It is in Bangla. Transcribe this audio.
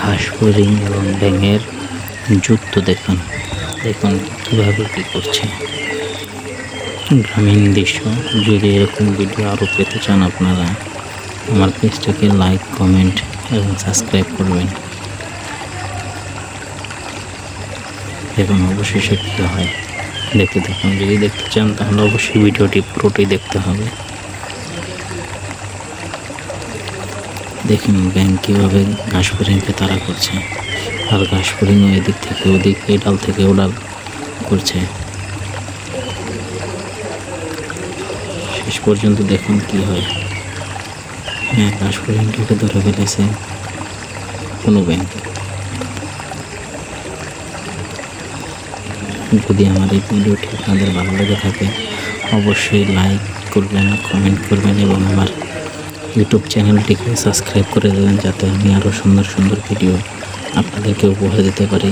ঘাস হরিণ এবং ব্যাঙের যুদ্ধ দেখুন কীভাবে কী করছে। গ্রামীণ দৃশ্য। যদি এরকম ভিডিও আরও পেতে চান আপনারা আমার পেজটাকে লাইক, কমেন্ট এবং সাবস্ক্রাইব করবেন। দেখুন অবশেষে কী হয় দেখতে থাকুন। যদি দেখতে চান তাহলে অবশ্যই ভিডিওটি পুরোটাই দেখতে হবে। দেখুন ব্যাঙ কীভাবে ঘাস হরিণকে তাড়া করছে, আর ঘাস হরিণও এদিক থেকে ওদিক, এই ডাল থেকে ও ডাল করছে। শেষ পর্যন্ত দেখুন কি হয়। হ্যাঁ, ঘাস হরিণটাকে ধরে ফেলেছে কোনো ব্যাঙ। যদি আমার এই ভিডিওটি আপনাদের ভালো লেগে থাকে অবশ্যই লাইক করবেন, কমেন্ট করবেন এবং আমার ইউটিউব চ্যানেলটিকে সাবস্ক্রাইব করে দেবেন, যাতে আমি আরও সুন্দর সুন্দর ভিডিও আপনাদেরকে উপহার দিতে পারি।